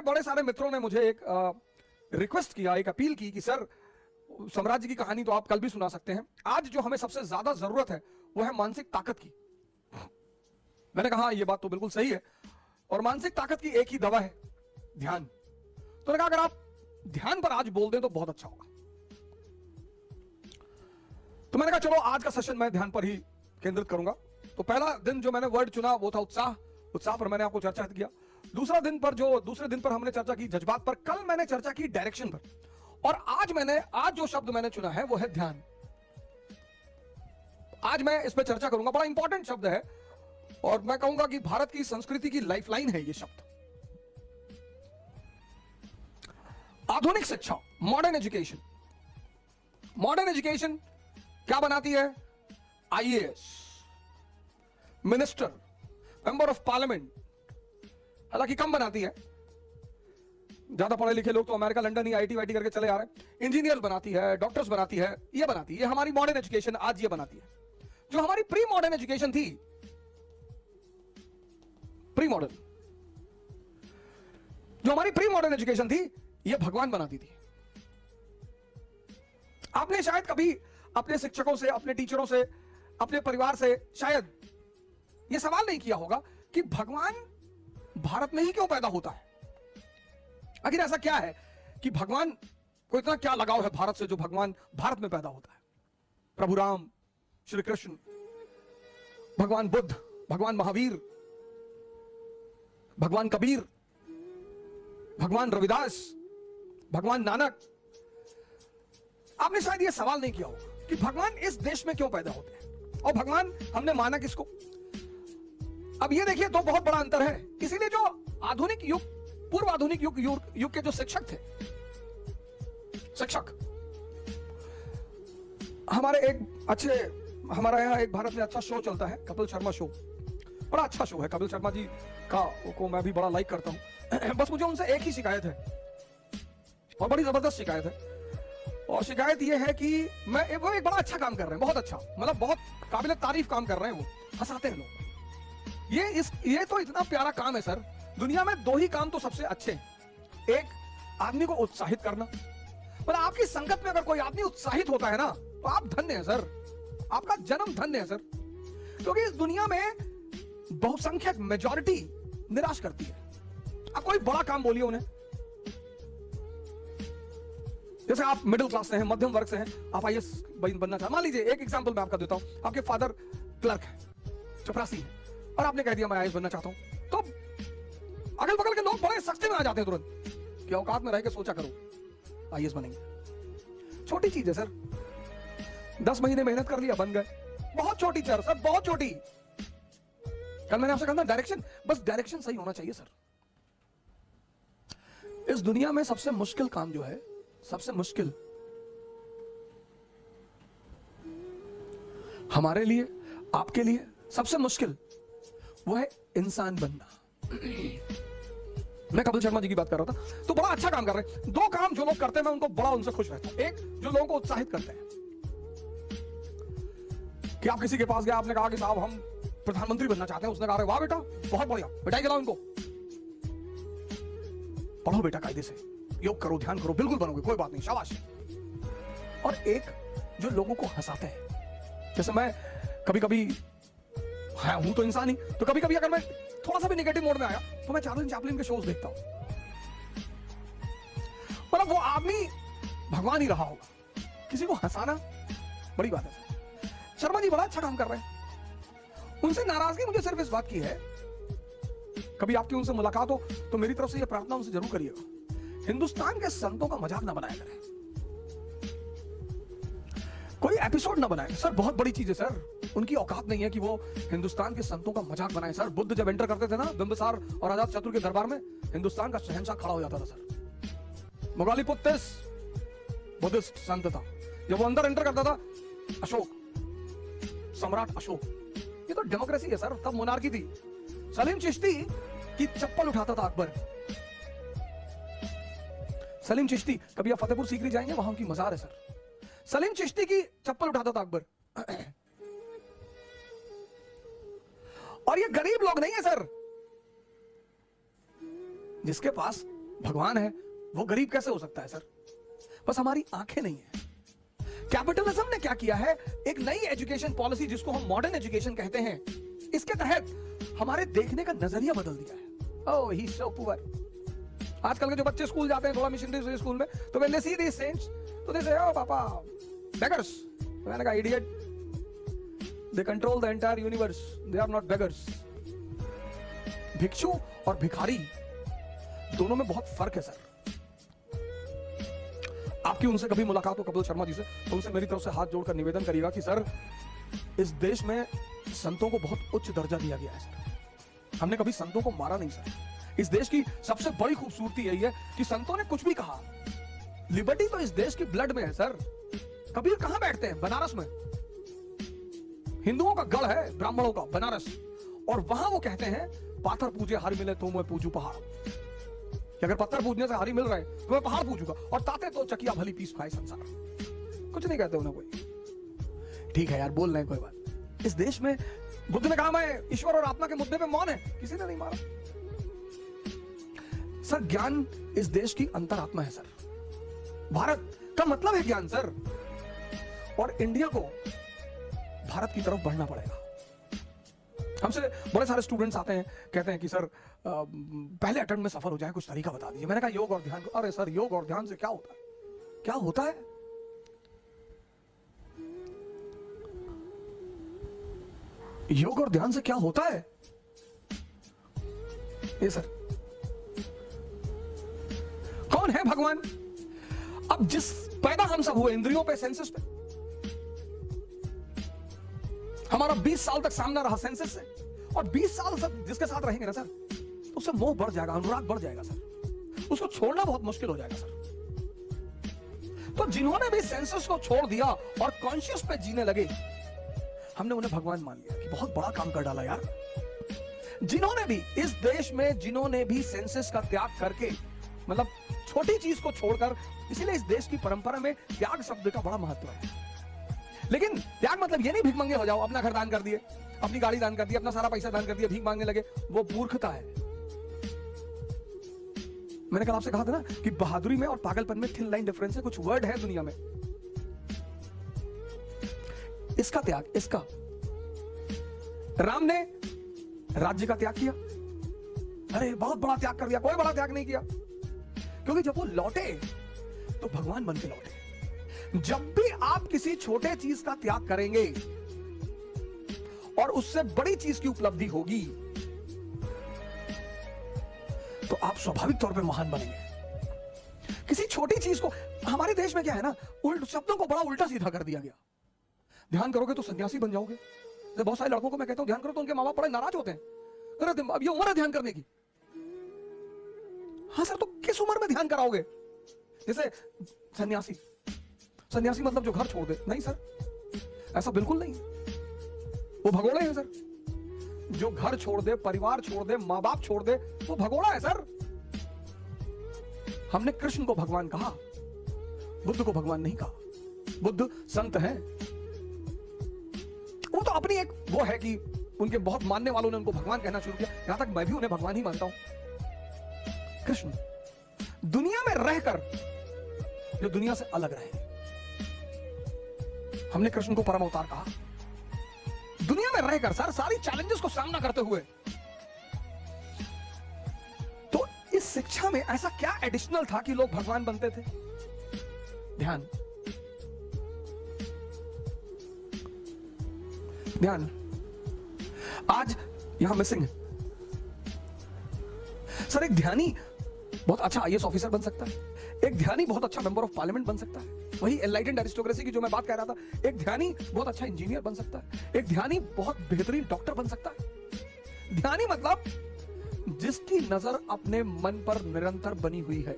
बड़े सारे मित्रों ने मुझे एक रिक्वेस्ट किया, एक अपील की कि सर साम्राज्य की कहानी तो आप कल भी सुना सकते हैं, आज जो हमें सबसे ज्यादा जरूरत है वो है मानसिक ताकत की। मैंने कहा ये बात तो बिल्कुल सही है, और मानसिक ताकत की एक ही दवा है, ध्यान। तो मैंने कहा अगर आप ध्यान पर आज बोल दें तो बहुत अच्छा होगा। तो मैंने कहा चलो आज का सेशन मैं ध्यान पर ही केंद्रित करूंगा। तो पहला दिन जो मैंने वर्ड चुना वो था उत्साह। उत्साह पर मैंने आपको चर्चा किया। दूसरे दिन पर हमने चर्चा की जज्बात पर। कल मैंने चर्चा की डायरेक्शन पर, और आज जो शब्द मैंने चुना है वो है ध्यान। आज मैं इस पर चर्चा करूंगा, बड़ा इंपॉर्टेंट शब्द है, और मैं कहूंगा कि भारत की संस्कृति की लाइफलाइन है ये शब्द। आधुनिक शिक्षा, मॉडर्न एजुकेशन। मॉडर्न एजुकेशन क्या बनाती है? IAS, minister, member of parliament. हालांकि कम बनाती है, ज्यादा पढ़े लिखे लोग तो अमेरिका लंदन ही आईटी वाईटी करके चले आ रहे हैं। इंजीनियर बनाती है, डॉक्टर्स बनाती है, ये बनाती है। ये हमारी मॉडर्न एजुकेशन आज ये बनाती है। जो हमारी प्री मॉडर्न एजुकेशन थी, ये भगवान बनाती थी। आपने शायद कभी अपने शिक्षकों से, अपने टीचरों से, अपने परिवार से शायद यह सवाल नहीं किया होगा कि भगवान भारत में ही क्यों पैदा होता है? आखिर ऐसा क्या है कि भगवान को इतना क्या लगाव है भारत से जो भगवान भारत में पैदा होता है? प्रभु राम, श्री कृष्ण, भगवान बुद्ध, भगवान महावीर, भगवान कबीर, भगवान रविदास, भगवान नानक। आपने शायद यह सवाल नहीं किया होगा कि भगवान इस देश में क्यों पैदा होते हैं, और भगवान हमने माना किसको? अब ये देखिए तो बहुत बड़ा अंतर है। इसीलिए जो आधुनिक युग, पूर्व आधुनिक युग के जो शिक्षक थे, हमारे यहाँ एक भारत में अच्छा शो चलता है, कपिल शर्मा शो। बड़ा अच्छा शो है कपिल शर्मा जी का, को मैं भी बड़ा लाइक करता हूं। बस मुझे उनसे एक ही शिकायत है, और बड़ी जबरदस्त शिकायत है। और शिकायत यह है कि वो एक बड़ा अच्छा काम कर रहे हैं, बहुत अच्छा, मतलब बहुत काबिल तारीफ काम कर रहे हैं। वो हंसाते हैं लोग। ये तो इतना प्यारा काम है सर। दुनिया में दो ही काम तो सबसे अच्छे हैं। एक, आदमी को उत्साहित करना। मतलब आपकी संगत में अगर कोई आदमी उत्साहित होता है ना, तो आप धन्य हैं सर, आपका जन्म धन्य है सर। क्योंकि इस दुनिया में बहुसंख्यक मेजॉरिटी निराश करती है। आप कोई बड़ा काम बोलिए उन्हें, जैसे आप मिडिल क्लास से हैं, मध्यम वर्ग से हैं, आप आईएएस बनना चाहते। मान लीजिए एक एग्जांपल मैं आपका देता हूं, आपके फादर क्लर्क है, चपरासी है, और आपने कह दिया मैं आईएएस बनना चाहता हूं, तो अगल बगल के लोग बड़े सख्ते में आ जाते हैं तुरंत कि औकात में रह के सोचा करो, आईएएस बनेंगे। छोटी चीज है सर, 10 महीने मेहनत कर लिया, बन गए। बहुत छोटी सर, बहुत छोटी। कल मैंने आपसे कहा था डायरेक्शन, बस डायरेक्शन सही होना चाहिए सर। इस दुनिया में सबसे मुश्किल काम जो है, सबसे मुश्किल हमारे लिए, आपके लिए सबसे मुश्किल, वो है इंसान बनना। मैं कपिल शर्मा जी की बात कर रहा था, तो बड़ा अच्छा काम कर रहे हैं। दो काम जो लोग करते हैं मैं उनको बड़ा उनसे खुश रहता हूं। एक, जो लोगों को उत्साहित करते हैं, कि आप किसी के पास गए, आपने कहा कि साहब हम प्रधानमंत्री बनना चाहते हैं, उसने कहा वाह बेटा बहुत बढ़िया, बिठाई खिलाओ इनको, पढ़ो बेटा कायदे से, योग करो, ध्यान करो, बिल्कुल बनोगे, कोई बात नहीं, शाबाश। और एक, जो लोगों को हंसाते हैं। जैसे मैं कभी कभी, हाँ हूं तो इंसान ही, तो कभी कभी अगर मैं थोड़ा सा भी नेगेटिव मोड में आया तो मैं चार्ली चैपलिन के शोज देखता हूं। मतलब वो आदमी भगवान ही रहा होगा। किसी को हंसाना बड़ी बात है। शर्मा जी बड़ा अच्छा काम कर रहे हैं। उनसे नाराजगी मुझे सिर्फ इस बात की है, कभी आपकी उनसे मुलाकात हो तो मेरी तरफ से यह प्रार्थना उनसे जरूर करिएगा, हिंदुस्तान के संतों का मजाक ना बनाया करें, कोई एपिसोड ना बनाए सर। बहुत बड़ी चीज है सर, उनकी औकात नहीं है कि वो हिंदुस्तान के संतों का मजाक बनाए सर। बुद्ध जब एंटर करते थे ना बिंबिसार और अजात शत्रु के दरबार में, हिंदुस्तान का शहंशाह खड़ा हो जाता था सर। मोगालीपुत्तिस बुद्धिस्ट संत था, जब वो अंदर एंटर करता था, अशोक, सम्राट अशोक। ये तो डेमोक्रेसी है सर, तब मोनार्की थी। सलीम चिश्ती की चप्पल उठाता था अकबर। सलीम चिश्ती, कभी आप फतेहपुर सीकरी जाएंगे, वहां की मजार है सर। सलीम चिश्ती की चप्पल उठाता था अकबर। और ये गरीब लोग नहीं है सर, जिसके पास भगवान है वो गरीब कैसे हो सकता है सर? बस हमारी आंखें नहीं है। कैपिटलिज्म ने क्या किया है, एक नई एजुकेशन पॉलिसी जिसको हम मॉडर्न एजुकेशन कहते हैं, इसके तहत हमारे देखने का नजरिया बदल दिया है। ओह ही सो पुअर। आजकल के जो बच्चे स्कूल जाते हैं थोड़ा मिशनरी स्कूल में, तो when they C these cents तो दे से ओ पापा बेगर्स। मैंने कहा idiot, they control the entire universe, they are not beggars. भिक्षु और भिखारी दोनों में बहुत फर्क है सर। आपकी उनसे कभी मुलाकात हो कपिल शर्मा जी से, तो उनसे मेरी तरफ से हाथ जोड़कर निवेदन करिएगा कि सर इस देश में संतों को बहुत उच्च दर्जा दिया गया है सर। हमने कभी संतों को मारा नहीं सर। इस देश की सबसे बड़ी खूबसूरती यही है कि संतों ने कुछ भी कहा, लिबर्टी तो इस देश की ब्लड में है सर। कबीर कहां बैठते हैं? बनारस में। हिंदुओं का गढ़ है ब्राह्मणों का, बनारस। और वहां वो कहते हैं पाथर पूजे हर मिले तो मैं पूजू पहाड़। कि अगर पत्थर पूजने से हरी मिल रहा है तो मैं पहाड़ पूजूंगा, और ताते तो चकिया भली पीस खाए संसार। कुछ नहीं कहते उन्हें कोई। ठीक है यार, बोल रहे हैं कोई बात। इस देश में बुद्ध ने कहा मैं ईश्वर और आत्मा के मुद्दे पे मौन है, किसी ने नहीं मारा सर। ज्ञान इस देश की अंतरात्मा है सर। भारत का मतलब है ज्ञान सर। और इंडिया को भारत की तरफ बढ़ना पड़ेगा। हमसे बड़े सारे स्टूडेंट्स आते हैं, कहते हैं कि सर पहले अटेम्प्ट में सफल हो जाए, कुछ तरीका बता दीजिए। मैंने कहा योग और ध्यान। अरे सर योग और ध्यान से क्या होता है? क्या होता है? योग और ध्यान से क्या होता है? ये सर कौन है भगवान? अब जिस पैदा हम सब हुए इंद्रियों पे, सेंसेस पे। हमारा 20 साल तक सामना रहा सेंसेस से, और 20 साल सब जिसके साथ रहेंगे ना सर, तो उससे मोह बढ़ जाएगा, अनुराग बढ़ जाएगा सर। उसको छोड़ना बहुत मुश्किल हो जाएगा सर। तो जिन्होंने भी सेंसेस को छोड़ दिया और कॉन्शियस पे जीने लगे, हमने उन्हें भगवान मान लिया कि बहुत बड़ा काम कर डाला यार। जिन्होंने भी इस देश में, जिन्होंने भी सेंसेस का त्याग करके, मतलब छोटी चीज को छोड़कर, इसीलिए इस देश की परंपरा में त्याग शब्द का बड़ा महत्व है। लेकिन त्याग मतलब ये नहीं भीख मंगे हो जाओ, अपना घर दान कर दिए, अपनी गाड़ी दान कर दी, अपना सारा पैसा दान कर दिया, भीख मांगने लगे, वो मूर्खता है। मैंने कल आपसे कहा था ना कि बहादुरी में और पागलपन में थिन लाइन डिफरेंस है। कुछ वर्ड है दुनिया में, इसका त्याग, इसका। राम ने राज्य का त्याग किया, अरे बहुत बड़ा त्याग कर दिया। कोई बड़ा त्याग नहीं किया, क्योंकि जब वो लौटे तो भगवान बन के लौटे। जब भी आप किसी छोटे चीज का त्याग करेंगे और उससे बड़ी चीज की उपलब्धि होगी, तो आप स्वाभाविक तौर पे महान बनेंगे। किसी छोटी चीज को, हमारे देश में क्या है ना, शब्दों को बड़ा उल्टा सीधा कर दिया गया। ध्यान करोगे तो सन्यासी बन जाओगे। तो बहुत सारे लड़कों को मैं कहता हूं ध्यान करो, तो उनके माँ बाप बड़े नाराज होते हैं। अरे अब ये उम्र है ध्यान करने की। हाँ सर, तो किस उम्र में ध्यान कराओगे? जैसे सन्यासी, सन्यासी मतलब जो घर छोड़ दे? नहीं सर, ऐसा बिल्कुल नहीं। वो भगोड़े हैं सर। जो घर छोड़ दे, परिवार छोड़ दे, मां बाप छोड़ दे, वो भगोड़ा है सर। हमने कृष्ण को भगवान कहा, बुद्ध को भगवान नहीं कहा। बुद्ध संत हैं, वो तो अपनी एक वो है कि उनके बहुत मानने वालों ने उनको भगवान कहना शुरू किया। यहां तक मैं भी उन्हें भगवान ही मानता हूं। कृष्ण दुनिया में रहकर जो दुनिया से अलग रहे, हमने कृष्ण को परम अवतार कहा। दुनिया में रहकर सर सारी चैलेंजेस को सामना करते हुए। तो इस शिक्षा में ऐसा क्या एडिशनल था कि लोग भगवान बनते थे? ध्यान, ध्यान आज यहां मिसिंग है सर। एक ध्यानी बहुत अच्छा आईएएस ऑफिसर बन सकता है, एक ध्यानी बहुत अच्छा मेंबर ऑफ पार्लियामेंट बन सकता है। वही एनलाइटेंड एरिस्टोक्रेसी की जो मैं बात कह रहा था, एक ध्यानी बहुत अच्छा इंजीनियर बन सकता है, एक ध्यानी बहुत बेहतरीन डॉक्टर बन सकता है। ध्यानी मतलब जिसकी नजर अपने मन पर निरंतर बनी हुई है।